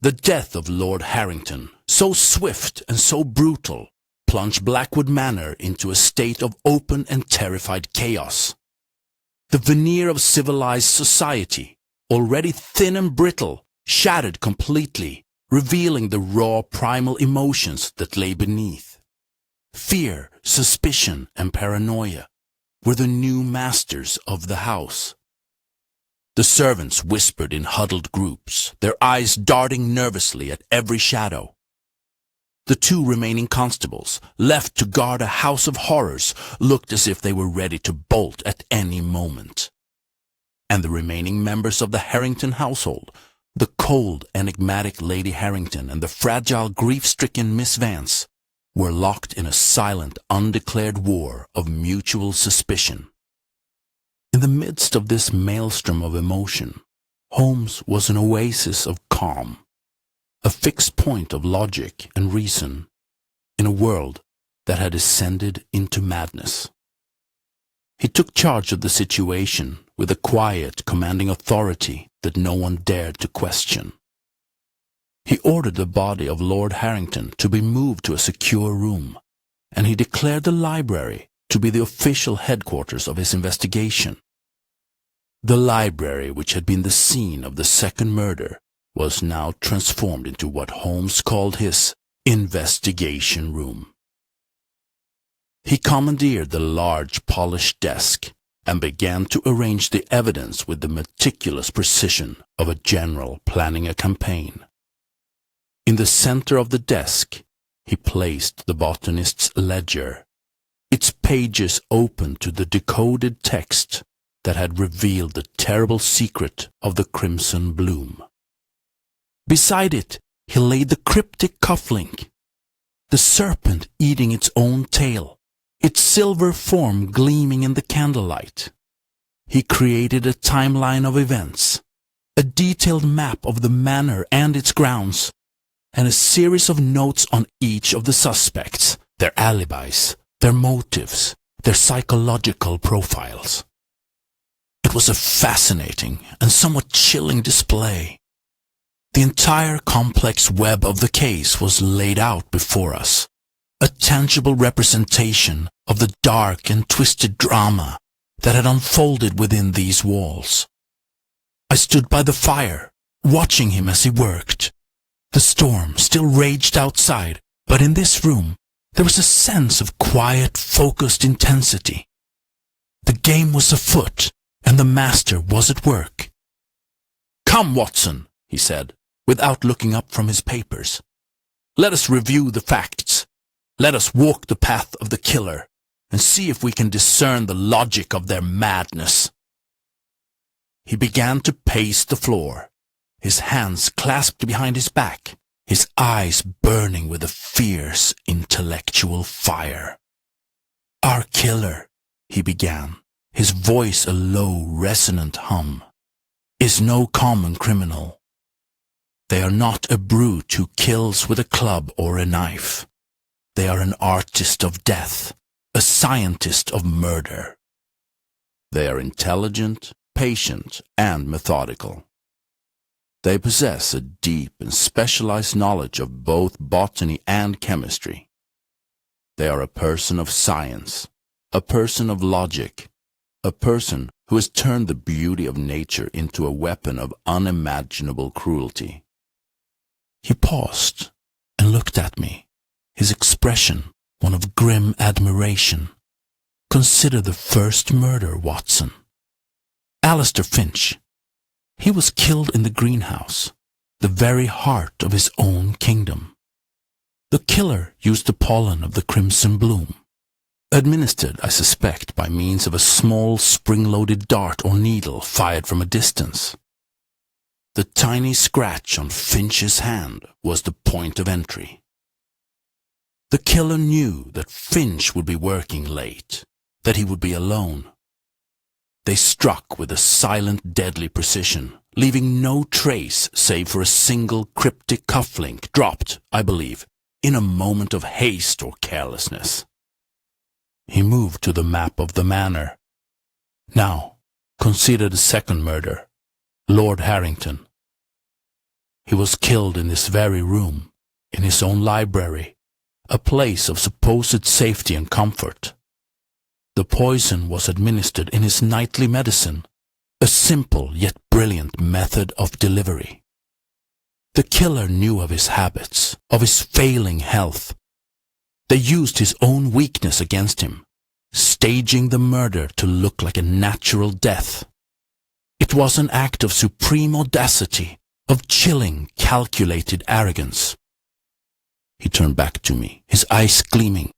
The death of Lord Harrington, so swift and so brutal, plunged Blackwood Manor into a state of open and terrified chaos. The veneer of civilized society, already thin and brittle, shattered completely, revealing the raw primal emotions that lay beneath. Fear, suspicion, and paranoia were the new masters of the house. The servants whispered in huddled groups, their eyes darting nervously at every shadow. The two remaining constables, left to guard a house of horrors, looked as if they were ready to bolt at any moment. And the remaining members of the Harrington household, the cold, enigmatic Lady Harrington and the fragile, grief-stricken Miss Vance, were locked in a silent, undeclared war of mutual suspicion. In the midst of this maelstrom of emotion, Holmes was an oasis of calm, a fixed point of logic and reason in a world that had descended into madness. He took charge of the situation with a quiet, commanding authority that no one dared to question. He ordered the body of Lord Harrington to be moved to a secure room, and he declared the library to be the official headquarters of his investigation. The library, which had been the scene of the second murder, was now transformed into what Holmes called his investigation room. He commandeered the large polished desk and began to arrange the evidence with the meticulous precision of a general planning a campaign. In the center of the desk, he placed the botanist's ledger, its pages open to the decoded text that had revealed the terrible secret of the crimson bloom. Beside it, he laid the cryptic cufflink, the serpent eating its own tail, its silver form gleaming in the candlelight. He created a timeline of events, a detailed map of the manor and its grounds, and a series of notes on each of the suspects, their alibis, their motives, their psychological profiles. It was a fascinating and somewhat chilling display. The entire complex web of the case was laid out before us, a tangible representation of the dark and twisted drama that had unfolded within these walls. I stood by the fire, watching him as he worked. The storm still raged outside, but in this room there was a sense of quiet, focused intensity. The game was afoot, and the master was at work. "Come, Watson," he said, without looking up from his papers. "Let us review the facts. Let us walk the path of the killer, and see if we can discern the logic of their madness." He began to pace the floor, his hands clasped behind his back, his eyes burning with a fierce intellectual fire. "Our killer," he began, his voice a low, resonant hum, "is no common criminal. They are not a brute who kills with a club or a knife. They are an artist of death, a scientist of murder. They are intelligent, patient, and methodical. They possess a deep and specialized knowledge of both botany and chemistry. They are a person of science, a person of logic, a person who has turned the beauty of nature into a weapon of unimaginable cruelty." He paused and looked at me, his expression one of grim admiration. "Consider the first murder, Watson. Alistair Finch. He was killed in the greenhouse, the very heart of his own kingdom. The killer used the pollen of the crimson bloom, administered, I suspect, by means of a small spring-loaded dart or needle fired from a distance. The tiny scratch on Finch's hand was the point of entry. The killer knew that Finch would be working late, that he would be alone. They struck with a silent, deadly precision, leaving no trace save for a single cryptic cufflink dropped, I believe, in a moment of haste or carelessness. He moved to the map of the manor. "Now, consider the second murder, Lord Harrington. He was killed in this very room, in his own library, a place of supposed safety and comfort. The poison was administered in his nightly medicine, a simple yet brilliant method of delivery. The killer knew of his habits, of his failing health. They used his own weakness against him, staging the murder to look like a natural death. It was an act of supreme audacity, of chilling, calculated arrogance. He turned back to me, his eyes gleaming.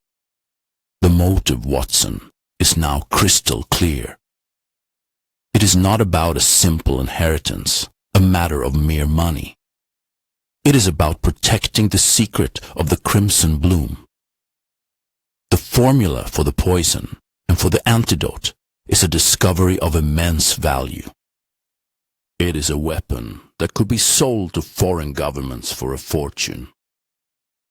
The motive, Watson, is now crystal clear. It is not about a simple inheritance, a matter of mere money. It is about protecting the secret of the crimson bloom. The formula for the poison and for the antidote is a discovery of immense value. It is a weapon that could be sold to foreign governments for a fortune.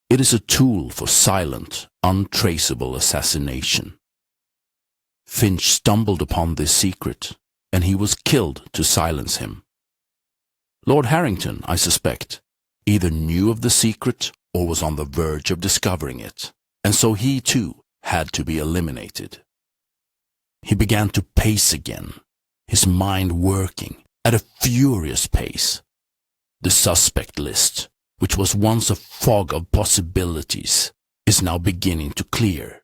It is a tool for silent, untraceable assassination. Finch stumbled upon this secret, and he was killed to silence him. Lord Harrington, I suspect, either knew of the secret or was on the verge of discovering it, and so he too had to be eliminated. He began to pace again, his mind working at a furious pace. The suspect list, which was once a fog of possibilities, is now beginning to clear.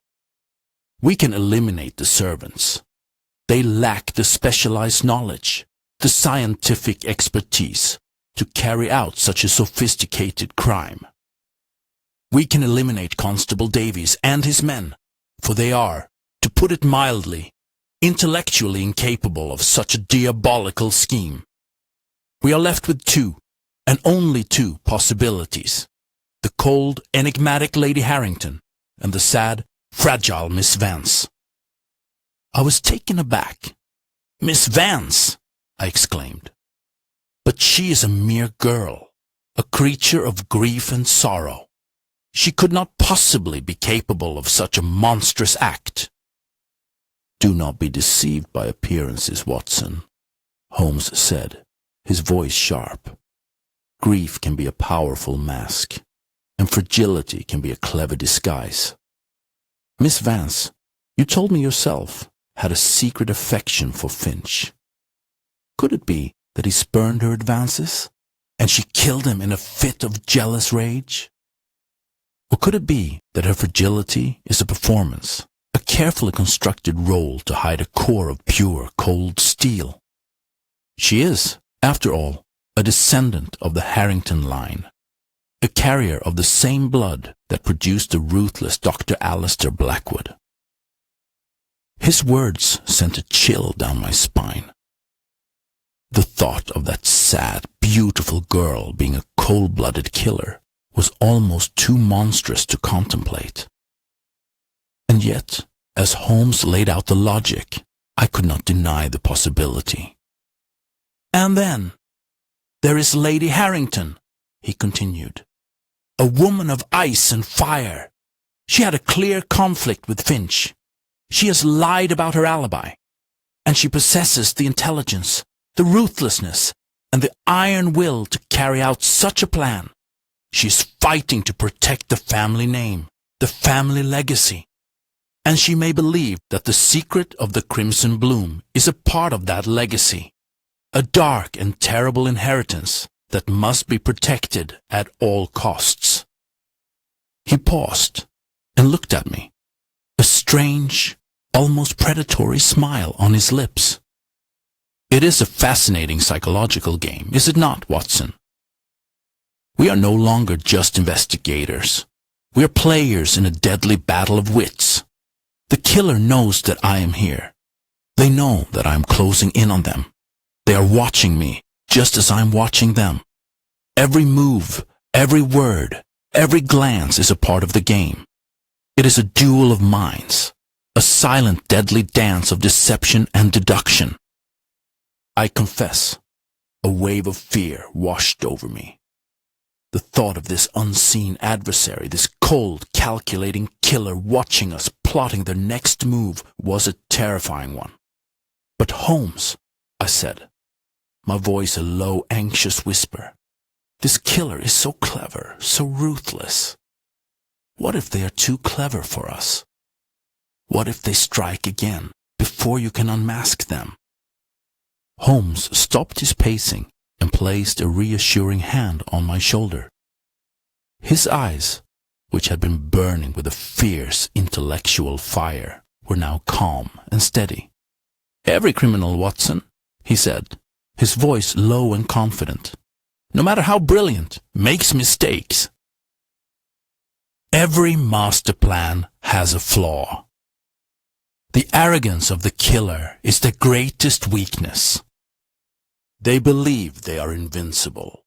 We can eliminate the servants. They lack the specialized knowledge, the scientific expertise to carry out such a sophisticated crime. We can eliminate Constable Davies and his men, for they are, to put it mildly, intellectually incapable of such a diabolical scheme. We are left with two, and only two, possibilities: the cold, enigmatic Lady Harrington and the sad, fragile Miss Vance. I was taken aback. Miss Vance, I exclaimed. But she is a mere girl, a creature of grief and sorrow. She could not possibly be capable of such a monstrous act. Do not be deceived by appearances, Watson, Holmes said, his voice sharp. Grief can be a powerful mask, and fragility can be a clever disguise. Miss Vance, you told me yourself, had a secret affection for Finch. Could it be that he spurned her advances, and she killed him in a fit of jealous rage? Or could it be that her fragility is a performance, a carefully constructed role to hide a core of pure, cold steel? She is, after all, a descendant of the Harrington line, a carrier of the same blood that produced the ruthless Dr. Alistair Blackwood. His words sent a chill down my spine. The thought of that sad, beautiful girl being a cold-blooded killer was almost too monstrous to contemplate. And yet, as Holmes laid out the logic, I could not deny the possibility. And then, there is Lady Harrington, he continued. A woman of ice and fire. She had a clear conflict with Finch. She has lied about her alibi, and she possesses the intelligence, the ruthlessness, and the iron will to carry out such a plan. She is fighting to protect the family name, the family legacy, and she may believe that the secret of the crimson bloom is a part of that legacy, a dark and terrible inheritance that must be protected at all costs. He paused and looked at me, a strange, almost predatory smile on his lips. It is a fascinating psychological game, is it not, Watson? We are no longer just investigators. We are players in a deadly battle of wits. The killer knows that I am here. They know that I am closing in on them. They are watching me, just as I am watching them. Every move, every word, every glance is a part of the game. It is a duel of minds, a silent, deadly dance of deception and deduction. I confess, a wave of fear washed over me. The thought of this unseen adversary, this cold, calculating killer watching us, plotting their next move, was a terrifying one. But Holmes, I said, my voice a low, anxious whisper, This killer is so clever, so ruthless. What if they are too clever for us? What if they strike again before you can unmask them? Holmes stopped his pacing and placed a reassuring hand on my shoulder. His eyes, which had been burning with a fierce intellectual fire, were now calm and steady. "Every criminal, Watson," he said, his voice low and confident, "no matter how brilliant, makes mistakes. Every master plan has a flaw. The arrogance of the killer is their greatest weakness. They believe they are invincible,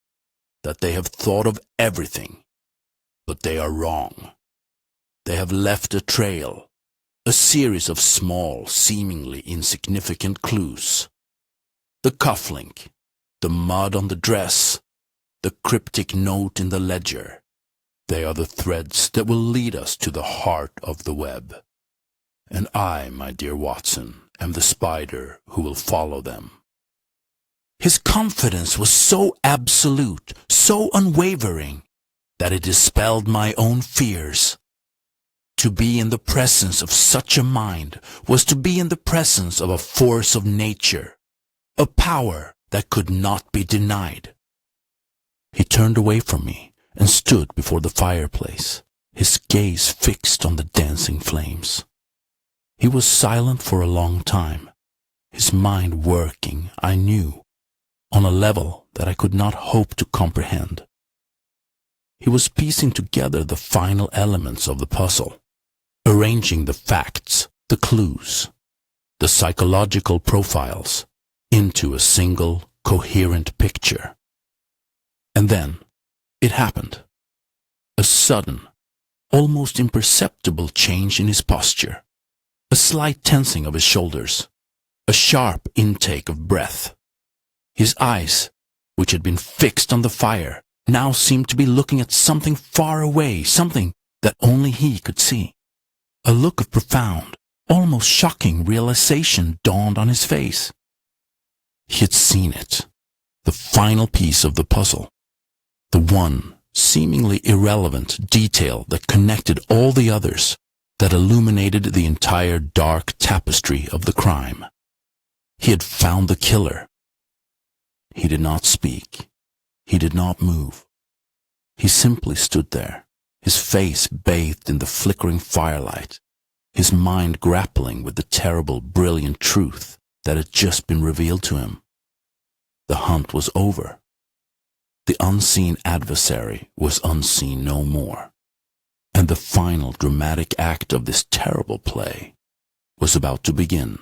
that they have thought of everything, but they are wrong. They have left a trail, a series of small, seemingly insignificant clues. The cufflink, the mud on the dress, the cryptic note in the ledger. They are the threads that will lead us to the heart of the web. And I, my dear Watson, am the spider who will follow them." His confidence was so absolute, so unwavering, that it dispelled my own fears. To be in the presence of such a mind was to be in the presence of a force of nature, a power that could not be denied. He turned away from me and stood before the fireplace, his gaze fixed on the dancing flames. He was silent for a long time, his mind working, I knew, on a level that I could not hope to comprehend. He was piecing together the final elements of the puzzle, arranging the facts, the clues, the psychological profiles into a single, coherent picture. And then it happened. A sudden, almost imperceptible change in his posture, a slight tensing of his shoulders, a sharp intake of breath. His eyes, which had been fixed on the fire, now seemed to be looking at something far away, something that only he could see. A look of profound, almost shocking realization dawned on his face. He had seen it, the final piece of the puzzle, the one seemingly irrelevant detail that connected all the others, that illuminated the entire dark tapestry of the crime. He had found the killer. He did not speak. He did not move. He simply stood there, his face bathed in the flickering firelight, his mind grappling with the terrible, brilliant truth that had just been revealed to him. The hunt was over. The unseen adversary was unseen no more, and the final dramatic act of this terrible play was about to begin.